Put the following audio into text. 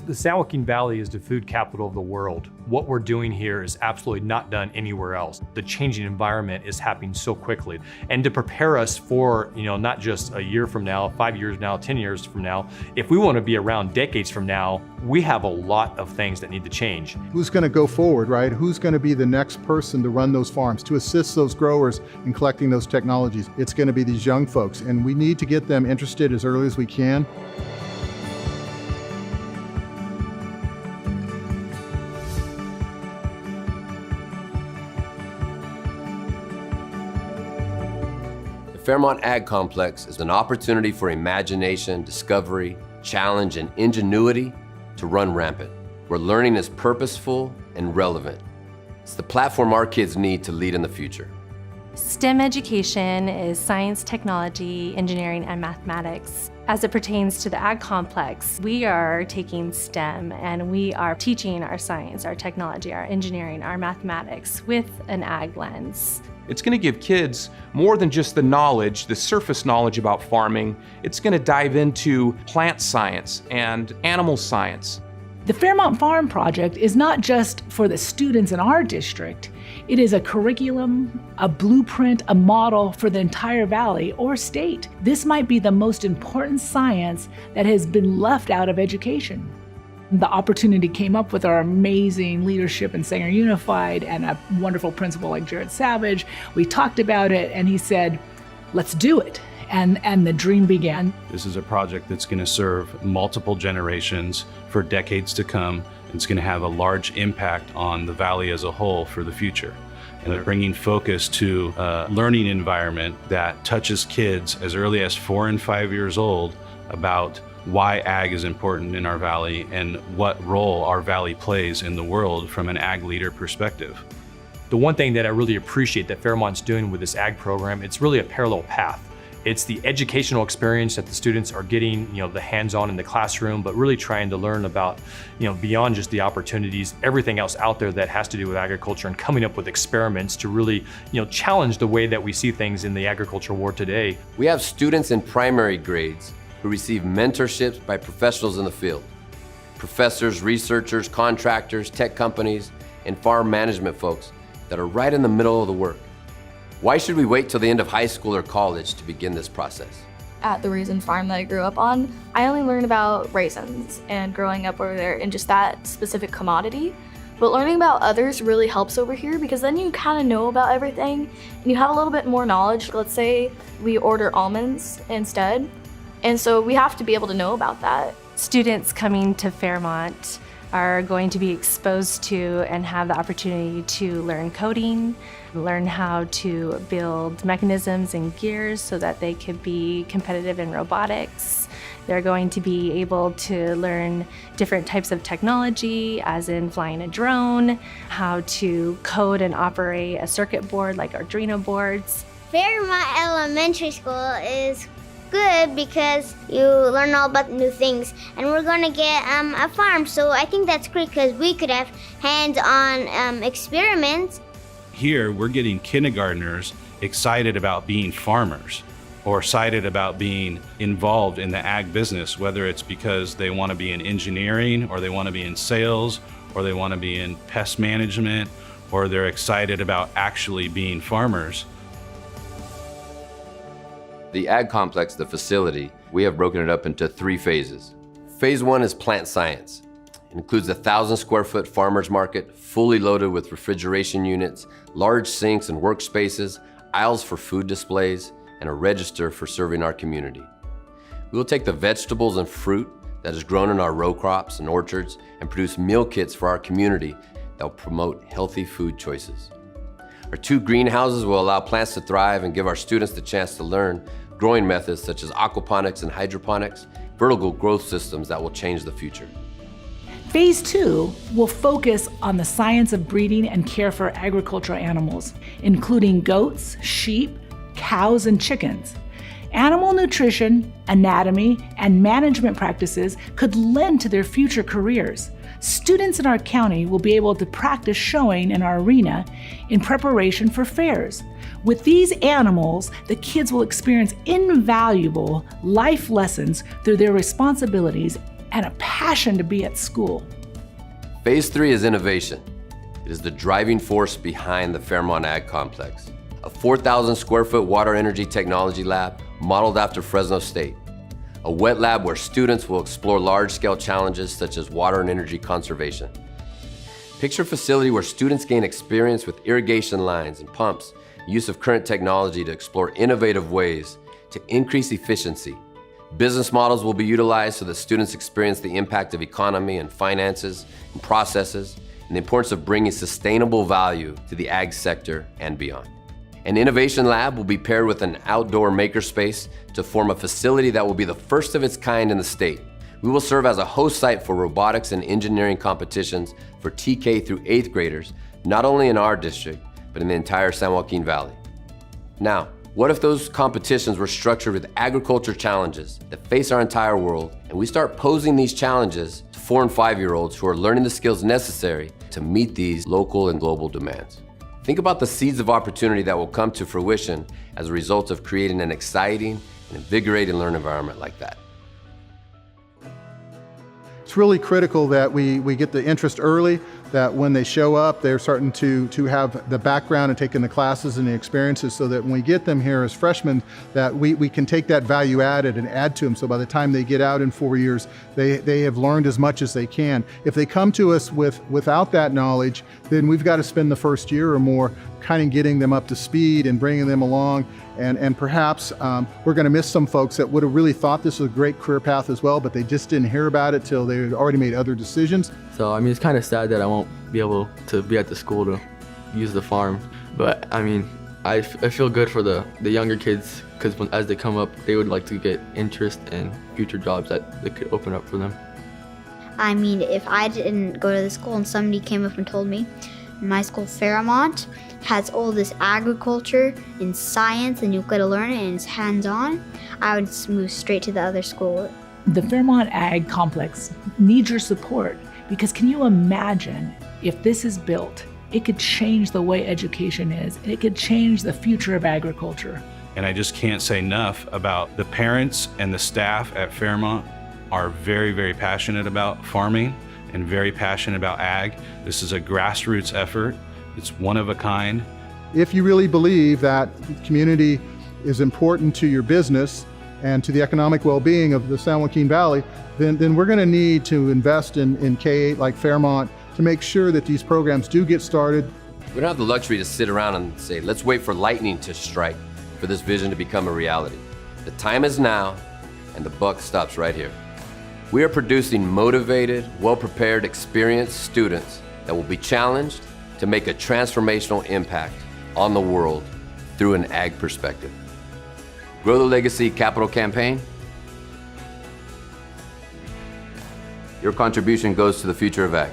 The San Joaquin Valley is the food capital of the world. What we're doing here is absolutely not done anywhere else. The changing environment is happening so quickly. And to prepare us for, not just a year from now, 5 years now, 10 years from now, if we want to be around decades from now, we have a lot of things that need to change. Who's going to go forward, right? Who's going to be the next person to run those farms, to assist those growers in collecting those technologies? It's going to be these young folks, and we need to get them interested as early as we can. The Fairmont Ag Complex is an opportunity for imagination, discovery, challenge, and ingenuity to run rampant, where learning is purposeful and relevant. It's the platform our kids need to lead in the future. STEM education is science, technology, engineering, and mathematics. As it pertains to the Ag Complex, we are taking STEM and we are teaching our science, our technology, our engineering, our mathematics with an ag lens. It's going to give kids more than just the knowledge, the surface knowledge about farming. It's going to dive into plant science and animal science. The Fairmont Farm Project is not just for the students in our district. It is a curriculum, a blueprint, a model for the entire valley or state. This might be the most important science that has been left out of education. The opportunity came up with our amazing leadership in Sanger Unified and a wonderful principal like Jared Savage. We talked about it and he said, let's do it. And the dream began. This is a project that's going to serve multiple generations for decades to come. It's going to have a large impact on the valley as a whole for the future. And they're bringing focus to a learning environment that touches kids as early as 4 and 5 years old about why ag is important in our valley and what role our valley plays in the world from an ag leader perspective. The one thing that I really appreciate that Fairmont's doing with this ag program, it's really a parallel path. It's the educational experience that the students are getting, the hands-on in the classroom, but really trying to learn about, beyond just the opportunities, everything else out there that has to do with agriculture and coming up with experiments to really, challenge the way that we see things in the agriculture war today. We have students in primary grades who receive mentorships by professionals in the field. Professors, researchers, contractors, tech companies, and farm management folks that are right in the middle of the work. Why should we wait till the end of high school or college to begin this process? At the raisin farm that I grew up on, I only learned about raisins and growing up over there in just that specific commodity. But learning about others really helps over here because then you kind of know about everything and you have a little bit more knowledge. Let's say we order almonds instead. And so we have to be able to know about that. Students coming to Fairmont are going to be exposed to and have the opportunity to learn coding, learn how to build mechanisms and gears so that they could be competitive in robotics. They're going to be able to learn different types of technology, as in flying a drone, how to code and operate a circuit board like Arduino boards. Fairmont Elementary School is good because you learn all about new things, and we're going to get a farm, so I think that's great because we could have hands-on experiments. Here, we're getting kindergartners excited about being farmers or excited about being involved in the ag business, whether it's because they want to be in engineering or they want to be in sales or they want to be in pest management or they're excited about actually being farmers. The Ag Complex, the facility, we have broken it up into 3 phases. Phase 1 is plant science. It includes a 1,000 square foot farmer's market, fully loaded with refrigeration units, large sinks and workspaces, aisles for food displays, and a register for serving our community. We will take the vegetables and fruit that is grown in our row crops and orchards and produce meal kits for our community that will promote healthy food choices. Our 2 greenhouses will allow plants to thrive and give our students the chance to learn growing methods such as aquaponics and hydroponics, vertical growth systems that will change the future. Phase 2 will focus on the science of breeding and care for agricultural animals, including goats, sheep, cows, and chickens. Animal nutrition, anatomy, and management practices could lend to their future careers. Students in our county will be able to practice showing in our arena in preparation for fairs. With these animals, the kids will experience invaluable life lessons through their responsibilities and a passion to be at school. Phase 3 is innovation. It is the driving force behind the Fairmont Ag Complex, a 4,000 square foot water energy technology lab modeled after Fresno State, a wet lab where students will explore large-scale challenges such as water and energy conservation. Picture a facility where students gain experience with irrigation lines and pumps, use of current technology to explore innovative ways to increase efficiency. Business models will be utilized so that students experience the impact of economy and finances and processes, and the importance of bringing sustainable value to the ag sector and beyond. An innovation lab will be paired with an outdoor makerspace to form a facility that will be the first of its kind in the state. We will serve as a host site for robotics and engineering competitions for TK through 8th graders, not only in our district, but in the entire San Joaquin Valley. Now, what if those competitions were structured with agriculture challenges that face our entire world, and we start posing these challenges to 4- and 5-year-olds who are learning the skills necessary to meet these local and global demands? Think about the seeds of opportunity that will come to fruition as a result of creating an exciting and invigorating learning environment like that. It's really critical that we get the interest early, that when they show up, they're starting to have the background and taking the classes and the experiences, so that when we get them here as freshmen, that we can take that value added and add to them. So by the time they get out in 4 years, they have learned as much as they can. If they come to us without that knowledge, then we've got to spend the first year or more kind of getting them up to speed and bringing them along. And perhaps we're going to miss some folks that would have really thought this was a great career path as well, but they just didn't hear about it till they had already made other decisions. So, I mean, it's kind of sad that I won't be able to be at the school to use the farm. But, I mean, I feel good for the younger kids, because as they come up, they would like to get interest in future jobs that they could open up for them. I mean, if I didn't go to the school and somebody came up and told me, my school, Fairmont, has all this agriculture and science and you'll get to learn it and it's hands-on, I would move straight to the other school. The Fairmont Ag Complex needs your support, because can you imagine if this is built, it could change the way education is, and it could change the future of agriculture. And I just can't say enough about the parents and the staff at Fairmont are very, very passionate about farming and very passionate about ag. This is a grassroots effort. It's one of a kind. If you really believe that community is important to your business and to the economic well-being of the San Joaquin Valley, then we're going to need to invest in K-8 like Fairmont to make sure that these programs do get started. We don't have the luxury to sit around and say, let's wait for lightning to strike for this vision to become a reality. The time is now, and the buck stops right here. We are producing motivated, well-prepared, experienced students that will be challenged to make a transformational impact on the world through an ag perspective. Grow the Legacy Capital Campaign. Your contribution goes to the future of ag.